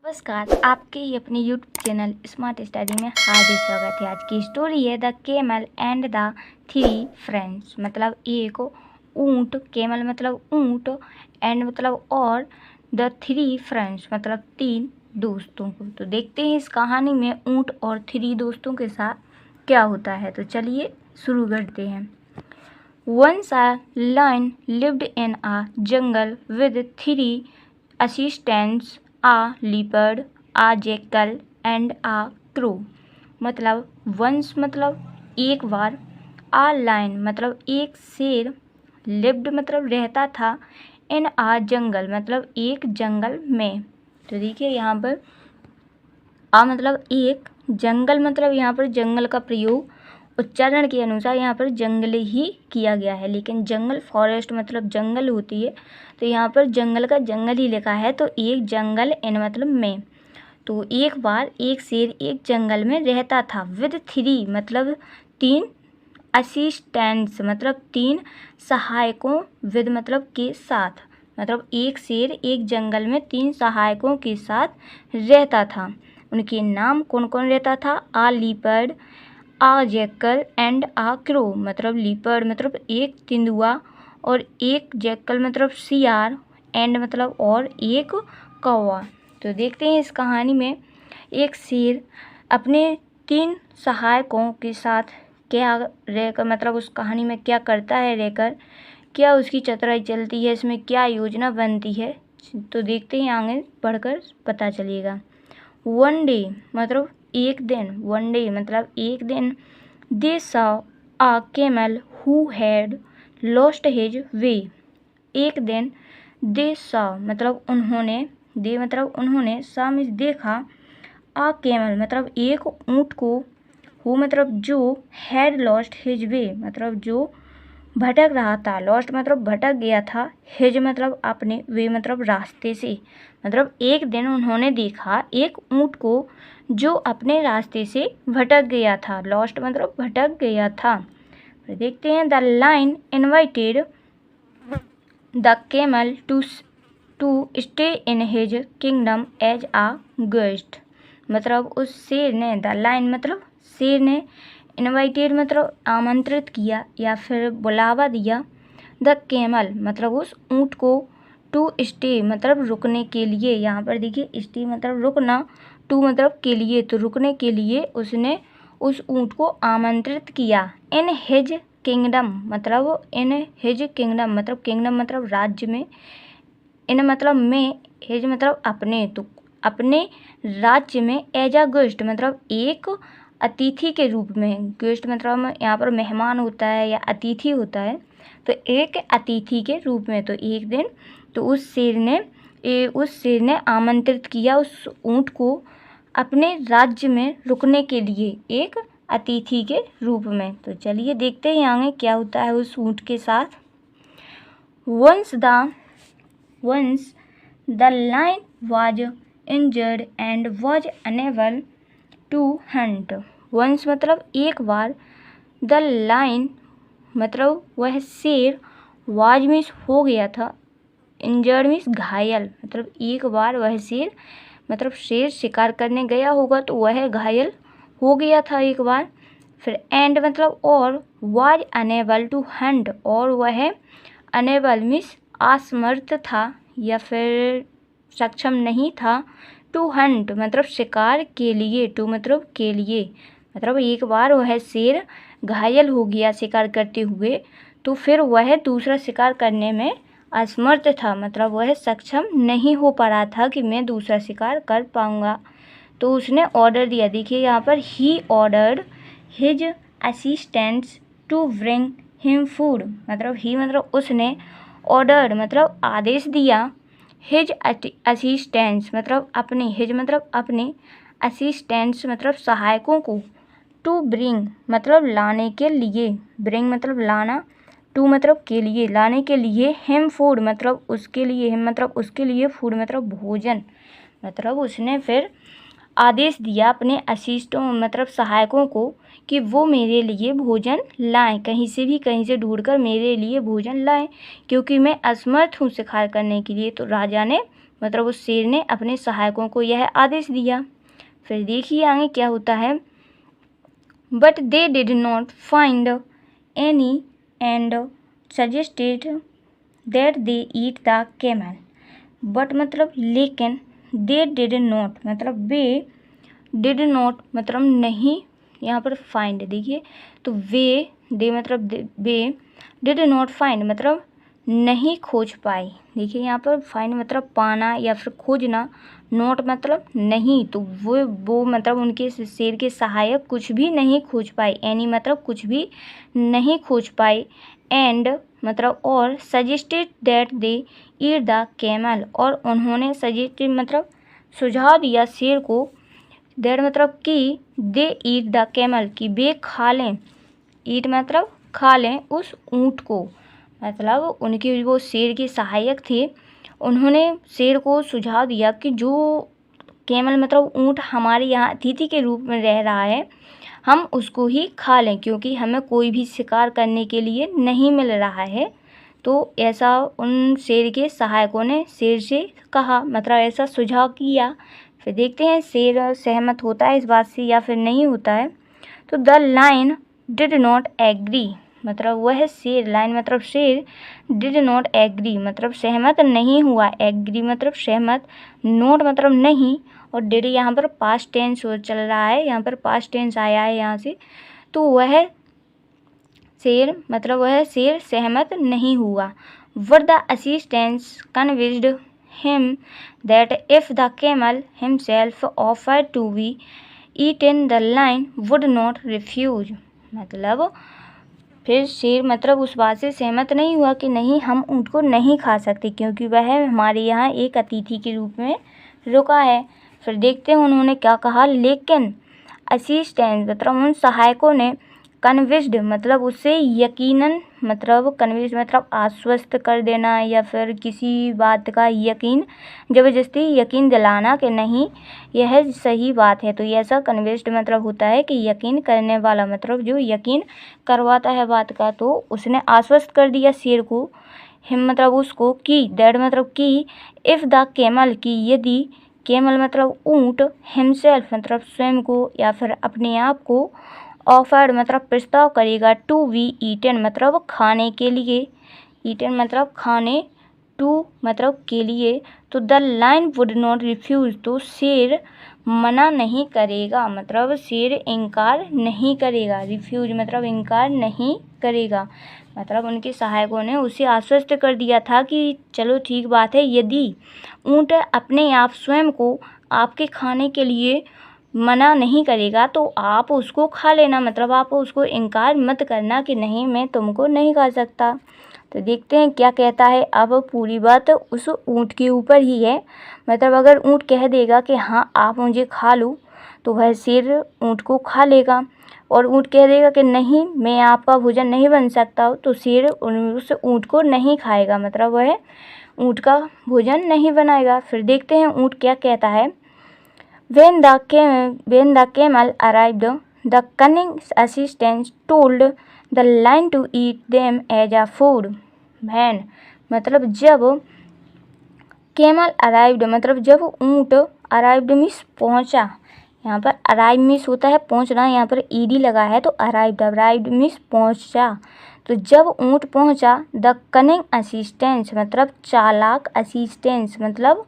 नमस्कार, आपके ही अपने यूट्यूब चैनल स्मार्ट स्टडी में हार्दिक स्वागत है। आज की स्टोरी है the camel and the three friends. मतलब एक ऊँट, केमल मतलब ऊँट, एंड मतलब और, द थ्री फ्रेंड्स मतलब तीन दोस्तों को। तो देखते हैं इस कहानी में ऊँट और थ्री दोस्तों के साथ क्या होता है। तो चलिए शुरू करते हैं। Once a lion lived in a jungle with three assistants, a leopard, a jackal and a crow। मतलब वंश मतलब एक बार, आ लाइन मतलब एक शेर, लिव्ड मतलब रहता था, इन आ जंगल मतलब एक जंगल में। तो देखिए यहाँ पर आ मतलब एक, जंगल मतलब यहाँ पर जंगल का प्रयोग उच्चारण के अनुसार यहाँ पर जंगल ही किया गया है, लेकिन जंगल फॉरेस्ट मतलब जंगल होती है, तो यहाँ पर जंगल का जंगल ही लिखा है। तो एक जंगल इन मतलब में। तो एक बार एक शेर एक जंगल में रहता था, विद थ्री मतलब तीन, असिस्टेंट्स मतलब तीन सहायकों, विद मतलब के साथ। मतलब एक शेर एक जंगल में तीन सहायकों के साथ रहता था। उनके नाम कौन कौन रहता था? आ leopard, uh jackal and uh crow. मतलब लीपर्ड मतलब एक तेंदुआ, और एक जैकल मतलब सियार, एंड मतलब और एक कौवा। तो देखते हैं इस कहानी में एक शेर अपने तीन सहायकों के साथ क्या रहकर, मतलब उस कहानी में क्या करता है रहकर, क्या उसकी चतुराई चलती है, इसमें क्या योजना बनती है। तो देखते हैं, आगे पढ़कर पता चलेगा। वन डे मतलब एक दिन, वन डे मतलब एक दिन, they saw a camel who had lost his way. एक दिन, दे सॉ मतलब उन्होंने, दे मतलब उन्होंने, सॉ मीन्स देखा, आ केमल मतलब एक ऊँट को, हु मतलब जो, हैड लॉस्ट हिज वे मतलब जो भटक रहा था, लॉस्ट मतलब भटक गया था, हिज मतलब अपने, वे मतलब रास्ते से। मतलब एक दिन उन्होंने देखा एक ऊँट को जो अपने रास्ते से भटक गया था, लॉस्ट मतलब भटक गया था। फिर देखते हैं, the lion invited the camel to stay in his kingdom as a guest. मतलब उस शेर ने, द लाइन मतलब शेर ने, इनवाइटेड मतलब आमंत्रित किया या फिर बुलावा दिया, द केमल मतलब उस ऊँट को, टू स्टे मतलब रुकने के लिए। यहाँ पर देखिए स्टे मतलब रुकना, टू मतलब के लिए, तो रुकने के लिए उसने उस ऊँट को आमंत्रित किया। इन हिज किंगडम मतलब इन हिज किंगडम मतलब किंगडम मतलब राज्य में, इन मतलब में, हिज मतलब अपने, तो अपने राज्य में, एज अ गेस्ट मतलब एक अतिथि के रूप में। गेस्ट मतलब यहाँ पर मेहमान होता है या अतिथि होता है, तो एक अतिथि के रूप में। तो एक दिन तो उस शेर ने आमंत्रित किया उस ऊँट को अपने राज्य में रुकने के लिए, एक अतिथि के रूप में। तो चलिए देखते हैं आगे क्या होता है उस ऊँट के साथ। Once the lion was injured and was unable to hunt। Once मतलब एक बार, the lion मतलब वह शेर, was मीन्स हो गया था, injured मीन्स घायल, मतलब एक बार वह शेर, मतलब शेर शिकार करने गया होगा तो वह घायल हो गया था एक बार। फिर एंड मतलब और, was unable to hunt और वह unable मीन्स असमर्थ था या फिर सक्षम नहीं था, टू हंट मतलब शिकार के लिए, टू मतलब के लिए, मतलब एक बार वह शेर घायल हो गया शिकार करते हुए, तो फिर वह दूसरा शिकार करने में असमर्थ था, मतलब वह सक्षम नहीं हो पा रहा था कि मैं दूसरा शिकार कर पाऊँगा। तो उसने ऑर्डर दिया, देखिए यहाँ पर, he ordered his assistants to bring him food. मतलब ही मतलब उसने, ऑर्डर मतलब आदेश दिया, हिज असिस्टेंट्स मतलब अपने, हिज मतलब अपने, असिस्टेंट्स मतलब सहायकों को, टू ब्रिंग मतलब लाने के लिए, ब्रिंग मतलब लाना, टू मतलब के लिए, लाने के लिए, हिम फूड मतलब उसके लिए, हिम मतलब उसके लिए, फूड मतलब भोजन। मतलब उसने फिर आदेश दिया अपने असिस्टों मतलब सहायकों को कि वो मेरे लिए भोजन लाएं, कहीं से ढूंढकर मेरे लिए भोजन लाएं, क्योंकि मैं असमर्थ हूँ शिकार करने के लिए। तो राजा ने मतलब उस शेर ने अपने सहायकों को यह आदेश दिया। फिर देखिए आगे क्या होता है। But they did not find any and suggested that they eat the camel. But मतलब लेकिन, दे डिड नॉट मतलब वे, डिड नॉट मतलब नहीं, यहाँ पर फाइंड देखिए तो वे, दे मतलब वे, डिड नॉट फाइंड मतलब नहीं खोज पाई। देखिए यहाँ पर फाइंड मतलब पाना या फिर खोजना, नोट मतलब नहीं, तो वो मतलब उनके शेर के सहायक कुछ भी नहीं खोज पाए। एनी मतलब कुछ भी नहीं खोज पाए। एंड मतलब और, suggested that they eat the camel और उन्होंने सजेस्टेड मतलब सुझाव दिया शेर को, दैट मतलब कि दे ईट द कैमल कि वे खा लें, ईट मतलब खा लें उस ऊँट को। मतलब उनके वो शेर के सहायक थे, उन्होंने शेर को सुझाव दिया कि जो कैमल मतलब ऊँट हमारे यहाँ अतिथि के रूप में रह रहा है, हम उसको ही खा लें क्योंकि हमें कोई भी शिकार करने के लिए नहीं मिल रहा है। तो ऐसा उन शेर के सहायकों ने शेर से कहा, मतलब ऐसा सुझाव किया। फिर देखते हैं शेर सहमत होता है इस बात से या फिर नहीं होता है। तो the lion did not agree मतलब वह शेर, लाइन मतलब शेर, डिड नॉट एग्री मतलब सहमत नहीं हुआ, एग्री मतलब सहमत, नोट मतलब नहीं, और डिड यहाँ पर पास्ट टेंस चल रहा है, यहाँ पर पास्ट टेंस आया है यहाँ से, तो वह शेर मतलब वह शेर सहमत नहीं हुआ। Where the assistants convinced him that if the camel himself offered to be eaten the lion would not refuse. मतलब फिर शेर मतलब उस बात से सहमत नहीं हुआ कि नहीं, हम ऊँट को नहीं खा सकते क्योंकि वह हमारे यहाँ एक अतिथि के रूप में रुका है। फिर देखते हैं उन्होंने क्या कहा। लेकिन असिस्टेंट मतलब उन सहायकों ने कन्विंस्ड मतलब उससे यकीनन मतलब कन्विंस मतलब आश्वस्त कर देना या फिर किसी बात का यकीन, ज़बरदस्ती यकीन दिलाना कि नहीं यह सही बात है। तो ये ऐसा कन्विंस्ड मतलब होता है कि यकीन करने वाला, मतलब जो यकीन करवाता है बात का। तो उसने आश्वस्त कर दिया शेर को, हिम मतलब उसको, कि दैट मतलब कि, इफ़ द कैमल की यदि, कैमल मतलब ऊँट, हिमसेल्फ मतलब स्वयं को या फिर अपने आप को, ऑफर्ड मतलब प्रस्ताव करेगा, टू बी ईटन मतलब खाने के लिए, ईटन मतलब खाने, टू मतलब के लिए, तो the lion would not refuse तो शेर मना नहीं करेगा, मतलब शेर इनकार नहीं करेगा, रिफ्यूज मतलब इनकार नहीं करेगा। मतलब उनके सहायकों ने उसे आश्वस्त कर दिया था कि चलो ठीक बात है, यदि ऊँट अपने आप स्वयं को आपके खाने के लिए मना नहीं करेगा तो आप उसको खा लेना, मतलब आप उसको इनकार मत करना कि नहीं मैं तुमको नहीं खा सकता। तो देखते हैं क्या कहता है। अब पूरी बात उस ऊँट के ऊपर ही है, मतलब अगर ऊँट कह देगा कि हाँ आप मुझे खा लो तो वह शेर ऊँट को खा लेगा, और ऊँट कह देगा कि नहीं मैं आपका भोजन नहीं बन सकता तो शेर उस ऊँट को नहीं खाएगा, मतलब वह ऊँट का भोजन नहीं बनाएगा। फिर देखते हैं ऊँट क्या कहता है। When the camel arrived, the cunning assistant told the lion to eat them as a food. When मतलब जब camel arrived मतलब जब ऊँट, arrived मीन्स पहुँचा, यहाँ पर arrive मीन्स होता है पहुँचना, यहाँ पर ed लगा है तो arrived मीन्स पहुँचा। तो जब ऊँट पहुँचा, द कनिंग असिस्टेंस मतलब चालाक, असिस्टेंस मतलब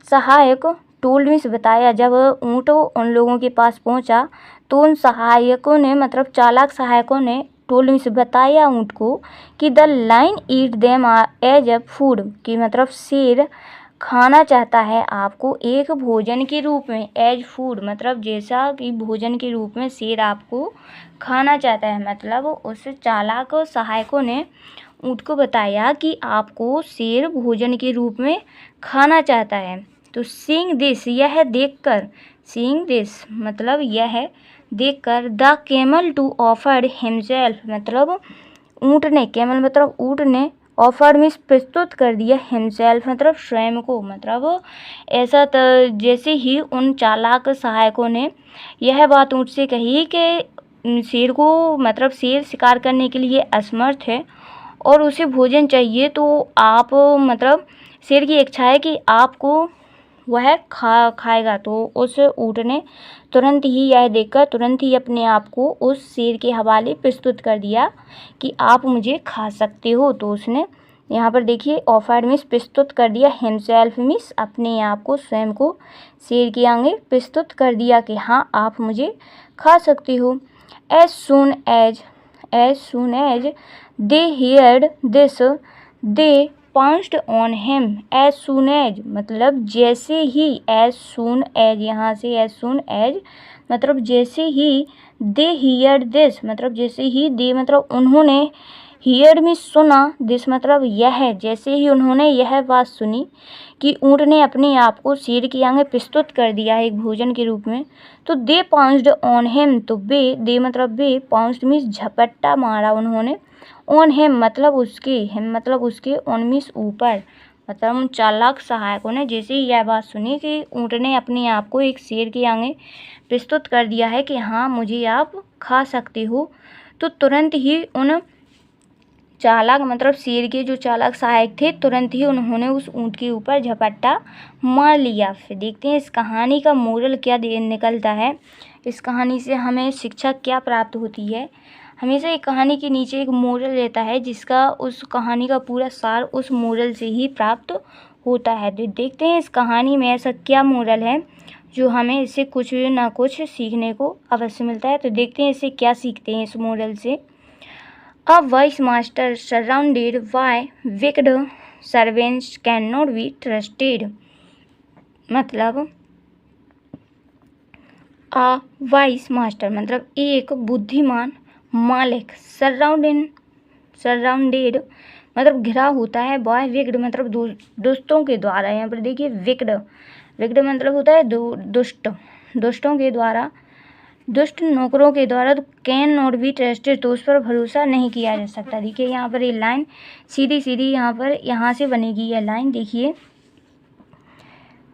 सहायक, टोल्ड मीन्स बताया, जब ऊँट उन लोगों के पास पहुंचा तो उन सहायकों ने मतलब चालाक सहायकों ने टोल्ड मीन्स बताया ऊँट को कि the lion eat them as a food, कि मतलब शेर खाना चाहता है आपको एक भोजन के रूप में, एज फूड मतलब जैसा कि भोजन के रूप में शेर आपको खाना चाहता है। मतलब उस चालाक सहायकों ने ऊँट को बताया कि आपको शेर भोजन के रूप में खाना चाहता है। तो सीइंग दिस यह देखकर, सीइंग दिस मतलब यह देखकर, the camel too offered himself मतलब ऊँट ने, कैमल मतलब ऊँट ने, ऑफर्ड मीन्स प्रस्तुत कर दिया, हिमसेल्फ मतलब स्वयं को। मतलब ऐसा जैसे ही उन चालाक सहायकों ने यह बात ऊँट से कही कि शेर को मतलब शेर शिकार करने के लिए असमर्थ है और उसे भोजन चाहिए, तो आप मतलब शेर की इच्छा है कि आपको वह खाएगा। तो उस ऊँट ने तुरंत ही यह देखकर तुरंत ही अपने आप को उस शेर के हवाले प्रस्तुत कर दिया कि आप मुझे खा सकते हो। तो उसने यहाँ पर देखिए ऑफर्ड मीन्स प्रस्तुत कर दिया, हिमसेल्फ मीन्स अपने आप को, स्वयं को शेर के आगे प्रस्तुत कर दिया कि हाँ आप मुझे खा सकते हो। As soon as they heard this they pounced on him. As soon as मतलब जैसे ही, एज सुन एज यहाँ से एज सुन एज मतलब जैसे ही, दे हियर्ड दिस मतलब जैसे ही, दे मतलब उन्होंने, हियर में सुना, दिस मतलब यह, जैसे ही उन्होंने यह बात सुनी कि ऊँट ने अपने आप को शेर के आगे प्रस्तुत कर दिया है एक भोजन के रूप में, तो दे पाउंस्ड ऑन हिम, तो दे मतलब बे, पाउंस्ड मीन्स झपट्टा मारा उन्होंने, ऑन हिम मतलब उसके, हिम मतलब उसके, ऑन मीन्स ऊपर। मतलब उन चालाक सहायकों ने जैसे ही यह बात सुनी कि ऊँट ने अपने आप को एक शेर के आगे प्रस्तुत कर दिया है कि हाँ मुझे आप खा सकते हो, तो तुरंत ही उन चालाक मतलब शेर के जो चालाक सहायक थे, तुरंत ही उन्होंने उस ऊँट के ऊपर झपट्टा मार लिया। फिर देखते हैं इस कहानी का मोरल क्या निकलता है, इस कहानी से हमें शिक्षा क्या प्राप्त होती है। हमेशा एक कहानी के नीचे एक मोरल रहता है जिसका, उस कहानी का पूरा सार उस मोरल से ही प्राप्त होता है। तो देखते हैं इस कहानी में ऐसा क्या मोरल है जो हमें इससे कुछ ना कुछ सीखने को अवश्य मिलता है। तो देखते हैं इससे क्या सीखते हैं इस मोरल से। A wise master surrounded by wicked servants cannot be trusted। मतलब a wise master मतलब एक बुद्धिमान मालिक, सराउंडेड मतलब घिरा होता है, बाय विक्ड मतलब दुष्टों के द्वारा। यहाँ पर देखिए विक्ड मतलब होता है दुष्टों के द्वारा, दुष्ट नौकरों के द्वारा। तो कैन नॉट बी ट्रस्टेड तो उस पर भरोसा नहीं किया जा सकता। देखिए यहाँ पर ये लाइन सीधी सीधी यहाँ से बनेगी यह लाइन। देखिए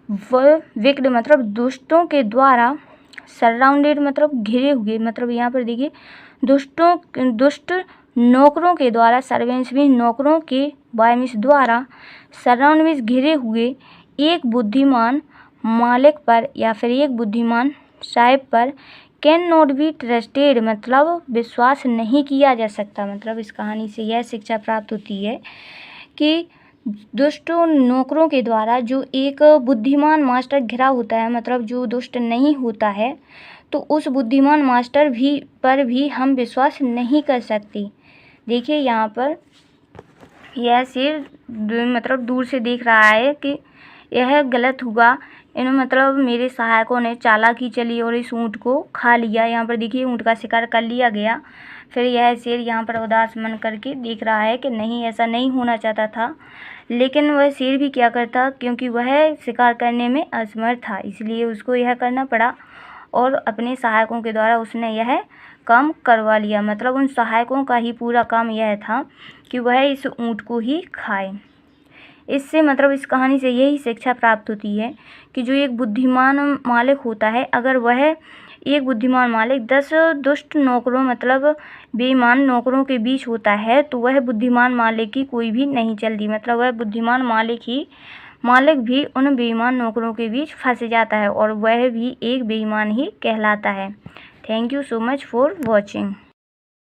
विक्ड मतलब दुष्टों के द्वारा, सराउंडेड मतलब घिरे हुए, मतलब यहाँ पर देखिए दुष्ट नौकरों के द्वारा, सर्वेंट्स भी नौकरों के, बाय मीन्स द्वारा, सराउंड मीन्स घिरे हुए एक बुद्धिमान मालिक पर या फिर एक बुद्धिमान साहिब पर, कैन नॉट बी ट्रस्टेड मतलब विश्वास नहीं किया जा सकता। मतलब इस कहानी से यह शिक्षा प्राप्त होती है कि दुष्ट नौकरों के द्वारा जो एक बुद्धिमान मास्टर घिरा होता है, मतलब जो दुष्ट नहीं होता है, तो उस बुद्धिमान मास्टर पर भी हम विश्वास नहीं कर सकते। देखिए यहाँ पर यह शेर मतलब दूर से देख रहा है कि यह गलत हुआ, मतलब मेरे सहायकों ने चालाकी चली और इस ऊँट को खा लिया। यहाँ पर देखिए ऊँट का शिकार कर लिया गया। फिर यह शेर यहाँ पर उदास मन करके देख रहा है कि नहीं, ऐसा नहीं होना चाहता था, लेकिन वह शेर भी क्या करता, क्योंकि वह शिकार करने में असमर्थ था, इसलिए उसको यह करना पड़ा और अपने सहायकों के द्वारा उसने यह काम करवा लिया। मतलब उन सहायकों का ही पूरा काम यह था कि वह इस ऊँट को ही खाए। इससे मतलब इस कहानी से यही शिक्षा प्राप्त होती है कि जो एक बुद्धिमान मालिक होता है, अगर वह एक बुद्धिमान मालिक 10 दुष्ट नौकरों मतलब बेईमान नौकरों के बीच होता है, तो वह बुद्धिमान मालिक की कोई भी नहीं चलती। मतलब वह बुद्धिमान मालिक भी उन बेईमान नौकरों के बीच फंस जाता है और वह भी एक बेईमान ही कहलाता है। Thank you so much for watching.